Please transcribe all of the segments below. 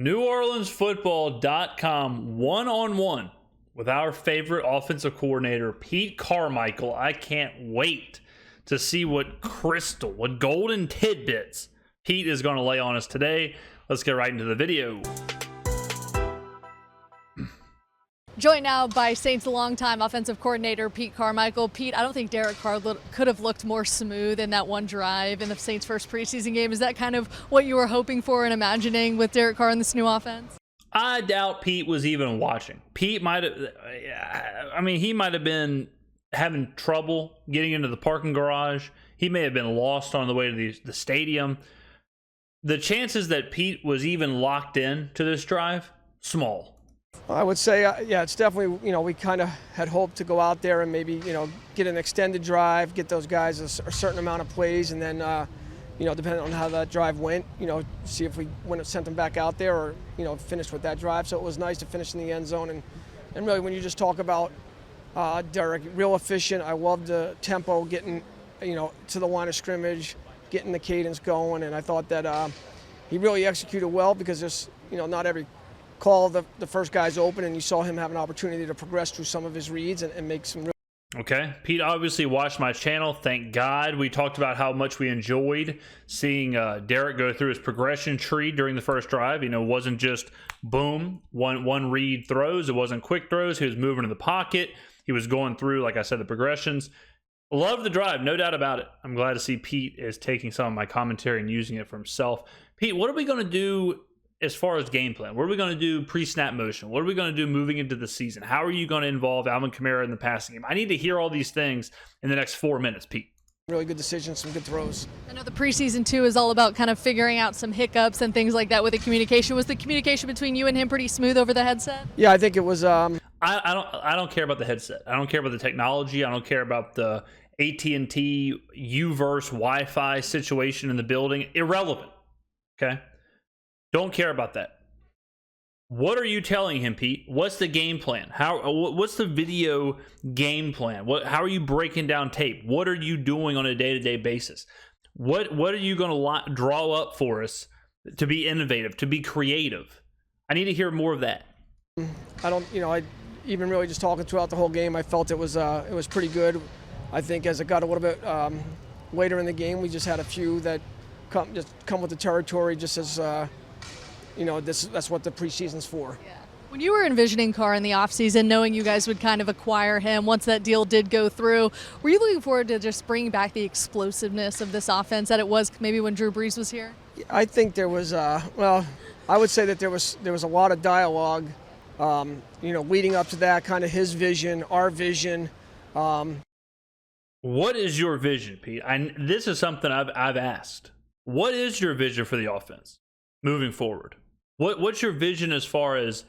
NewOrleansFootball.com one-on-one with our favorite offensive coordinator, Pete Carmichael. I can't wait to see what golden tidbits Pete is going to lay on us today. Let's get right into the video. Joined now by Saints longtime offensive coordinator Pete Carmichael. Pete, I don't think Derek Carr could have looked more smooth in that one drive in the Saints' first preseason game. Is that kind of what you were hoping for and imagining with Derek Carr in this new offense? I doubt Pete was even watching. Pete might have, he might have been having trouble getting into the parking garage. He may have been lost on the way to the stadium. The chances that Pete was even locked in to this drive, small. I would say, yeah, it's definitely, we kind of had hoped to go out there and maybe, get an extended drive, get those guys a certain amount of plays, and then, depending on how that drive went, see if we sent them back out there or, finished with that drive. So it was nice to finish in the end zone. And really, when you just talk about Derek, real efficient. I love the tempo, getting, to the line of scrimmage, getting the cadence going. And I thought that he really executed well because there's, not every call the first guy's open, and you saw him have an opportunity to progress through some of his reads and make some real. Okay, Pete obviously watched my channel. Thank God. We talked about how much we enjoyed seeing Derek go through his progression tree during the first drive. It wasn't just boom, one read throws. It wasn't quick throws. He was moving in the pocket. He was going through, like I said, the progressions. Love the drive, no doubt about it. I'm glad to see Pete is taking some of my commentary and using it for himself. Pete, what are we going to do as far as game plan? What are we going to do pre-snap motion? What are we going to do moving into the season? How are you going to involve Alvin Kamara in the passing game? I need to hear all these things in the next 4 minutes, Pete. Really good decisions, some good throws. I know the preseason too is all about kind of figuring out some hiccups and things like that with the communication. Was the communication between you and him pretty smooth over the headset? Yeah, I think it was. I don't care about the headset. I don't care about the technology. I don't care about the AT&T Uverse Wi-Fi situation in the building. Irrelevant. Okay. Don't care about that. What are you telling him, Pete? What's the game plan? What's the video game plan? How are you breaking down tape? What are you doing on a day-to-day basis? What are you going to draw up for us to be innovative, to be creative? I need to hear more of that. I even really just talking throughout the whole game, I felt it was pretty good. I think as it got a little bit later in the game, we just had a few that come with the territory, just as that's what the preseason's for. Yeah. When you were envisioning Carr in the offseason, knowing you guys would kind of acquire him once that deal did go through, were you looking forward to just bringing back the explosiveness of this offense that it was maybe when Drew Brees was here? I think there was, I would say that there was a lot of dialogue, leading up to that, kind of his vision, our vision. What is your vision, Pete? This is something I've asked. What is your vision for the offense moving forward? What's your vision as far as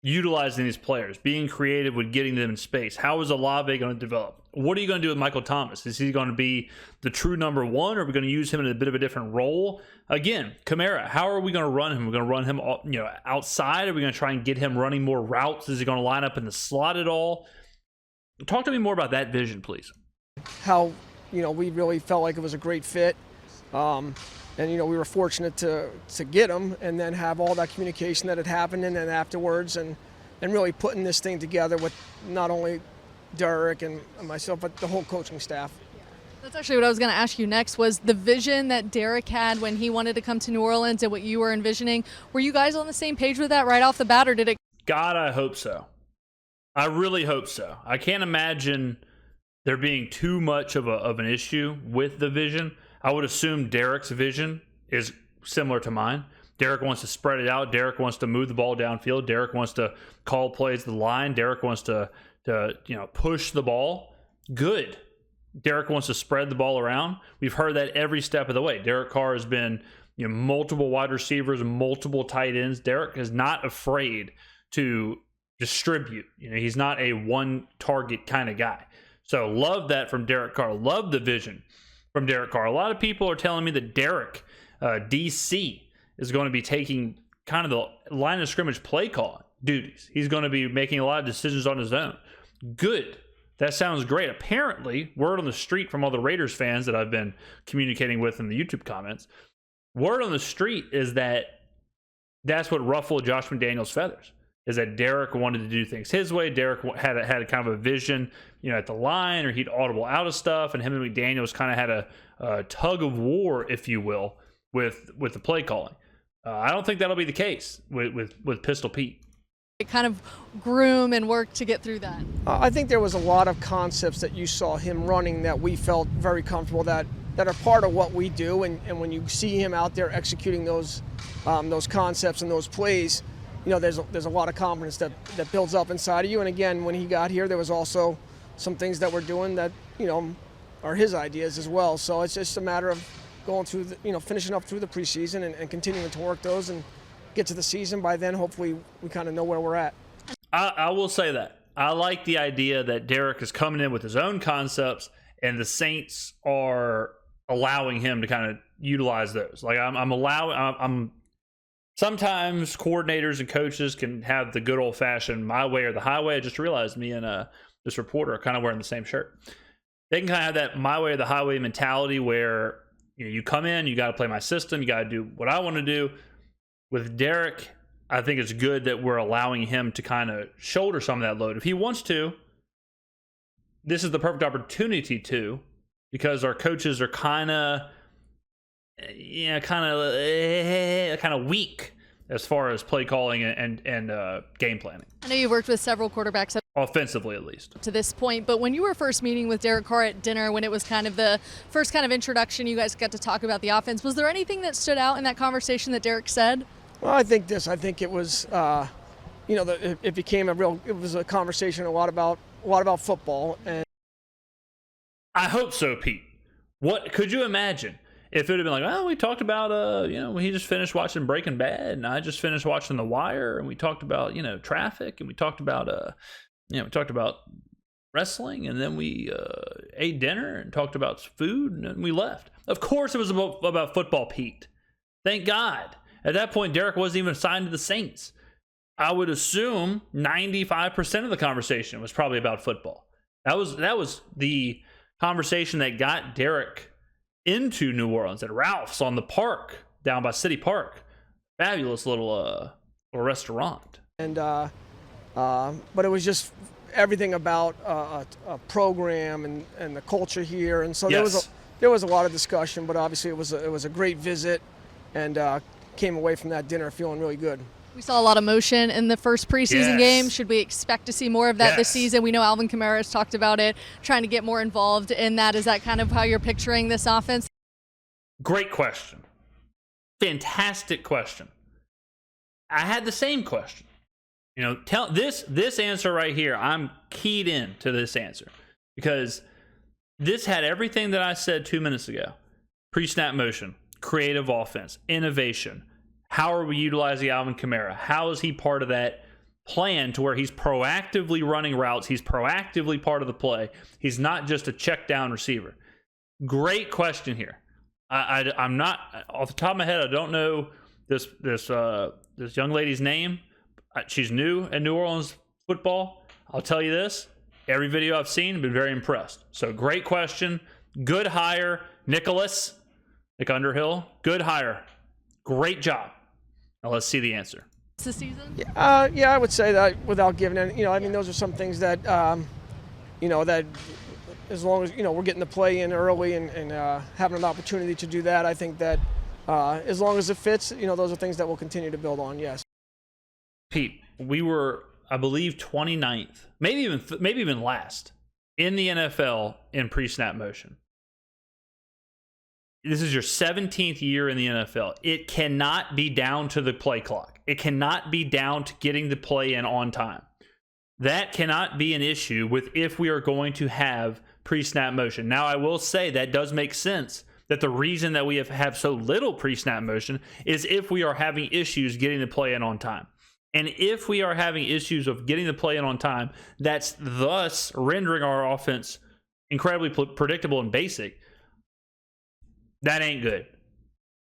utilizing these players, being creative with getting them in space? How is Olave going to develop? What are you going to do with Michael Thomas? Is he going to be the true number one, or are we going to use him in a bit of a different role? Again, Kamara, how are we going to run him? We're going to run him, outside. Are we going to try and get him running more routes? Is he going to line up in the slot at all? Talk to me more about that vision, please. How, we really felt like it was a great fit. And, we were fortunate to get him and then have all that communication that had happened and then afterwards and really putting this thing together with not only Derek and myself, but the whole coaching staff. That's actually what I was going to ask you next, was the vision that Derek had when he wanted to come to New Orleans and what you were envisioning. Were you guys on the same page with that right off the bat, or did it? God, I hope so. I really hope so. I can't imagine there being too much of an issue with the vision. I would assume Derek's vision is similar to mine. Derek wants to spread it out. Derek wants to move the ball downfield. Derek wants to call plays to the line. Derek wants to push the ball. Good. Derek wants to spread the ball around. We've heard that every step of the way. Derek Carr has been multiple wide receivers, multiple tight ends. Derek is not afraid to distribute. He's not a one target kind of guy. So love that from Derek Carr. Love the vision from Derek Carr. A lot of people are telling me that Derek, DC, is going to be taking kind of the line of scrimmage play call duties. He's going to be making a lot of decisions on his own. Good. That sounds great. Apparently, word on the street from all the Raiders fans that I've been communicating with in the YouTube comments, word on the street is that that's what ruffled Josh McDaniels' feathers, is that Derek wanted to do things his way. Derek had a kind of a vision, at the line, or he'd audible out of stuff, and him and McDaniels kind of had a tug of war, if you will, with the play calling. I don't think that'll be the case with Pistol Pete. Kind of groom and work to get through that. I think there was a lot of concepts that you saw him running that we felt very comfortable that are part of what we do, and when you see him out there executing those concepts and those plays, there's a lot of confidence that builds up inside of you. And again, when he got here, there was also some things that we're doing that are his ideas as well. So it's just a matter of going through finishing up through the preseason and continuing to work those and get to the season. By then, hopefully, we kind of know where we're at. I will say that I like the idea that Derek is coming in with his own concepts, and the Saints are allowing him to kind of utilize those. Like I'm sometimes coordinators and coaches can have the good old fashioned my way or the highway. I just realized me and this reporter are kind of wearing the same shirt. They can kind of have that my way or the highway mentality where you come in, you got to play my system, you got to do what I want to do. With Derek, I think it's good that we're allowing him to kind of shoulder some of that load. If he wants to, this is the perfect opportunity to, because our coaches are kind of weak as far as play calling and game planning. I know you've worked with several quarterbacks offensively, at least to this point, but when you were first meeting with Derek Carr at dinner, when it was kind of the first kind of introduction, you guys got to talk about the offense, was there anything that stood out in that conversation that Derek said? Well, I think it was, it became it was a conversation a lot about football. And I hope so, Pete. What could you imagine if it would have been like, well, we talked about, he just finished watching Breaking Bad, and I just finished watching The Wire, and we talked about, traffic, and we talked about, wrestling, and then we ate dinner and talked about food, and then we left. Of course, it was about football, Pete. Thank God. At that point, Derek wasn't even assigned to the Saints. I would assume 95% of the conversation was probably about football. That was the conversation that got Derek into New Orleans at Ralph's on the Park down by City Park. Fabulous little restaurant. And but it was just everything about a program and the culture here, and so yes. there was a lot of discussion. But obviously, it was a great visit, and came away from that dinner feeling really good. We saw a lot of motion in the first preseason game. Should we expect to see more of that this season? We know Alvin Kamara has talked about it, trying to get more involved in that. Is that kind of how you're picturing this offense? Great question. Fantastic question. I had the same question. Tell this answer right here. I'm keyed in to this answer because this had everything that I said 2 minutes ago. Pre-snap motion, creative offense, innovation. How are we utilizing Alvin Kamara? How is he part of that plan to where he's proactively running routes? He's proactively part of the play. He's not just a check down receiver. Great question here. I'm not off the top of my head. I don't know this young lady's name. She's new at New Orleans football. I'll tell you this: every video I've seen, I've been very impressed. So great question, good hire, Nick Underhill. Good hire, great job. Now let's see the answer. This season? Yeah, I would say that without giving any. Those are some things that that. As long as we're getting the play in early and having an opportunity to do that, I think that as long as it fits, those are things that we'll continue to build on. Yes. Pete, we were, I believe, 29th, maybe even last in the NFL in pre-snap motion. This is your 17th year in the NFL. It cannot be down to the play clock. It cannot be down to getting the play in on time. That cannot be an issue with if we are going to have pre-snap motion. Now, I will say that does make sense that the reason that we have so little pre-snap motion is if we are having issues getting the play in on time. And if we are having issues of getting the play in on time, that's thus rendering our offense incredibly predictable and basic. That ain't good.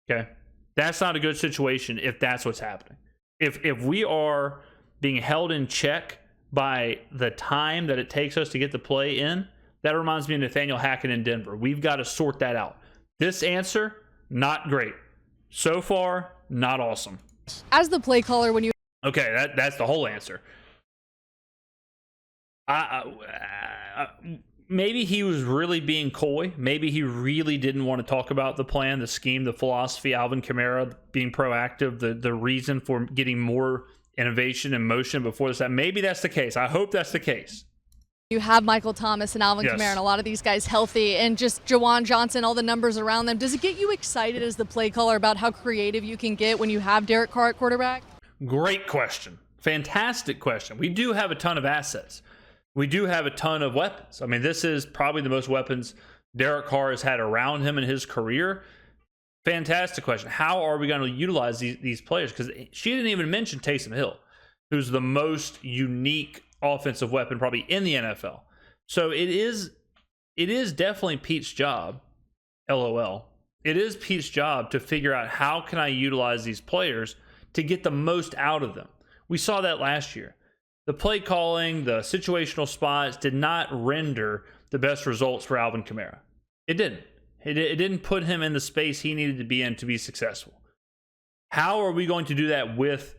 Okay? That's not a good situation if that's what's happening. If we are being held in check by the time that it takes us to get the play in, that reminds me of Nathaniel Hackett in Denver. We've got to sort that out. This answer, not great. So far, not awesome. As the play caller, when you Okay, that's the whole answer. Maybe he was really being coy. Maybe he really didn't want to talk about the plan, the scheme, the philosophy, Alvin Kamara being proactive, the reason for getting more innovation and motion before this. Maybe that's the case. I hope that's the case. you have Michael Thomas and Alvin Yes. Kamara and a lot of these guys healthy and just Juwan Johnson, all the numbers around them, does it get you excited as the play caller about how creative you can get when you have Derek Carr at quarterback? Great question. Fantastic question. We do have a ton of assets. We do have a ton of weapons. I mean, this is probably the most weapons Derek Carr has had around him in his career. Fantastic question. How are we going to utilize these players? Because she didn't even mention Taysom Hill, who's the most unique offensive weapon probably in the NFL. So it is definitely Pete's job, LOL. It is Pete's job to figure out how can I utilize these players to get the most out of them. We saw that last year. The play calling, the situational spots did not render the best results for Alvin Kamara. It didn't. It didn't put him in the space he needed to be in to be successful. How are we going to do that with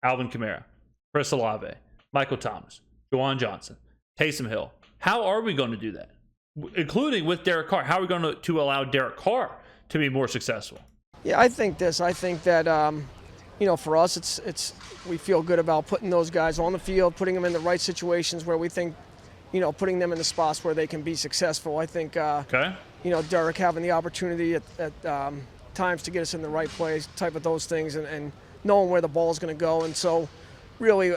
Alvin Kamara, Chris Olave, Michael Thomas, Juwan Johnson, Taysom Hill? How are we going to do that? Including with Derek Carr. How are we going to allow Derek Carr to be more successful? Yeah, I think that for us, it's we feel good about putting those guys on the field, putting them in the right situations where we think, putting them in the spots where they can be successful. I think, Derek having the opportunity at times to get us in the right place, type of those things, and knowing where the ball is going to go. And so, really,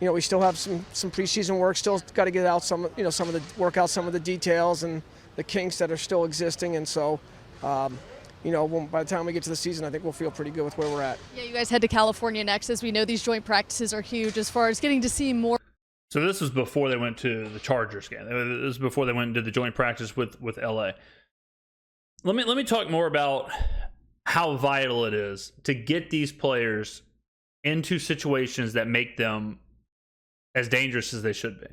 we still have some preseason work. Still got to get out work out some of the details and the kinks that are still existing. And so. By the time we get to the season, I think we'll feel pretty good with where we're at. Yeah, you guys head to California next. As we know, these joint practices are huge as far as getting to see more. So this was before they went to the Chargers game. This was before they went and did the joint practice with LA. Let me talk more about how vital it is to get these players into situations that make them as dangerous as they should be.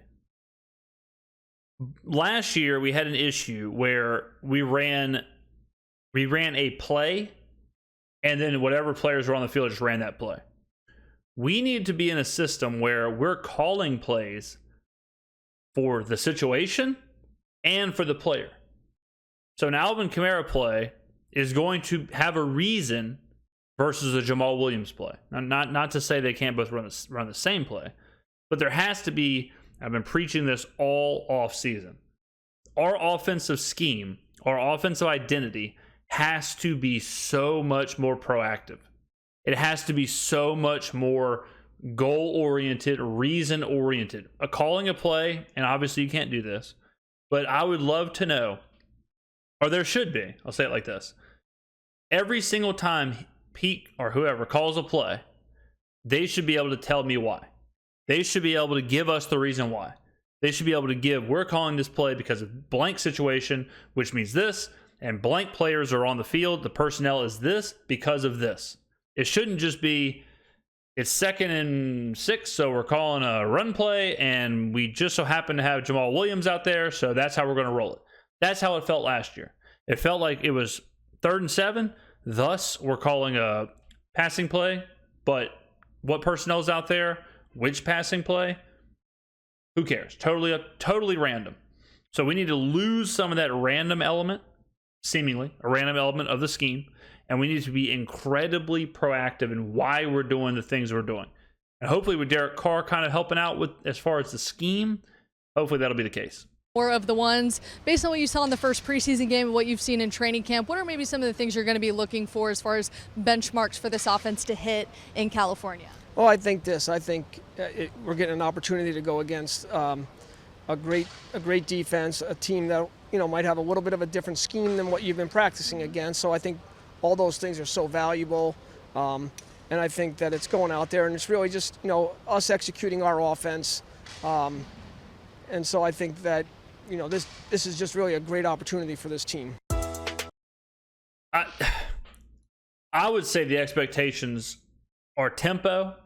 Last year, we had an issue where we ran a play, and then whatever players were on the field just ran that play. We need to be in a system where we're calling plays for the situation and for the player. So an Alvin Kamara play is going to have a reason versus a Jamal Williams play. Now, not to say they can't both run the same play, but there has to be, I've been preaching this all off season. Our offensive scheme, our offensive identity has to be so much more proactive. It has to be so much more goal-oriented, reason-oriented. Calling a play, and obviously you can't do this, but I would love to know, or there should be, I'll say it like this. Every single time Pete or whoever calls a play, they should be able to tell me why. They should be able to give us the reason why. They should be able to give, we're calling this play because of blank situation, which means this, and blank players are on the field, the personnel is this because of this. It shouldn't just be, it's 2nd and 6, so we're calling a run play, and we just so happen to have Jamal Williams out there, so that's how we're going to roll it. That's how it felt last year. It felt like it was 3rd and 7, thus we're calling a passing play, but what personnel is out there, which passing play, who cares? Totally random. So we need to lose some of that random element, seemingly a random element of the scheme, and we need to be incredibly proactive in why we're doing the things we're doing. And hopefully with Derek Carr kind of helping out with as far as the scheme, hopefully that'll be the case. More of the ones, based on what you saw in the first preseason game and what you've seen in training camp, what are maybe some of the things you're going to be looking for as far as benchmarks for this offense to hit in California? Well, I think we're getting an opportunity to go against a great defense, a team that might have a little bit of a different scheme than what you've been practicing against. So I think all those things are so valuable, and I think that it's going out there and it's really just us executing our offense, and so I think that this is just really a great opportunity for this team. I would say the expectations are tempo.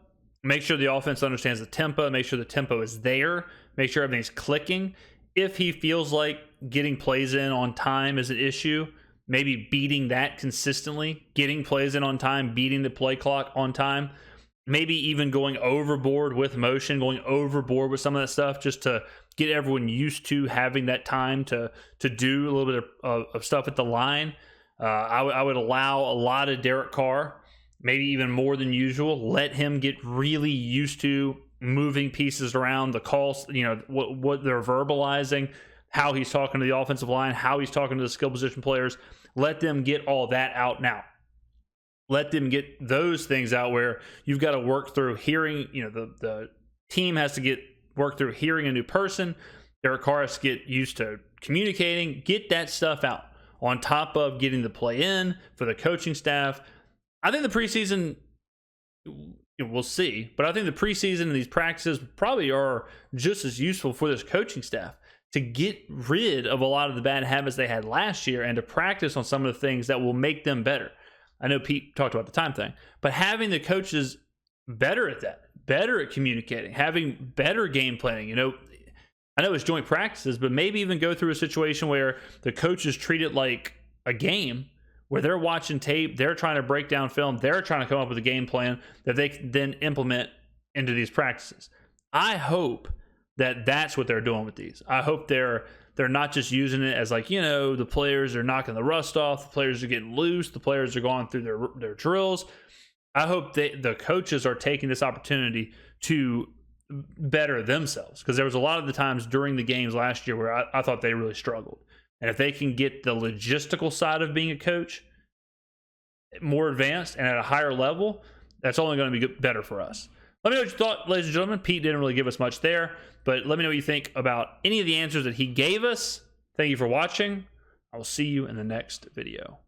Make sure the offense understands the tempo. Make sure the tempo is there. Make sure everything's clicking. If he feels like getting plays in on time is an issue, maybe beating that consistently, getting plays in on time, beating the play clock on time, maybe even going overboard with motion, going overboard with some of that stuff, just to get everyone used to having that time to do a little bit of stuff at the line. I would allow a lot of Derek Carr, maybe even more than usual. Let him get really used to moving pieces around, the calls, what they're verbalizing, how he's talking to the offensive line, how he's talking to the skill position players. Let them get all that out now. Let them get those things out where you've got to work through hearing, the team has to work through hearing a new person. Derek Carr has to get used to communicating, get that stuff out on top of getting the play in for the coaching staff. I think the preseason, we'll see, but I think the preseason and these practices probably are just as useful for this coaching staff to get rid of a lot of the bad habits they had last year and to practice on some of the things that will make them better. I know Pete talked about the time thing, but having the coaches better at that, better at communicating, having better game planning. I know it's joint practices, but maybe even go through a situation where the coaches treat it like a game, where they're watching tape, they're trying to break down film, they're trying to come up with a game plan that they can then implement into these practices. I hope that that's what they're doing with these. I hope they're not just using it as the players are knocking the rust off, the players are getting loose, the players are going through their drills. I hope the coaches are taking this opportunity to better themselves, because there was a lot of the times during the games last year where I thought they really struggled. And if they can get the logistical side of being a coach more advanced and at a higher level, that's only going to be better for us. Let me know what you thought, ladies and gentlemen. Pete didn't really give us much there, but let me know what you think about any of the answers that he gave us. Thank you for watching. I will see you in the next video.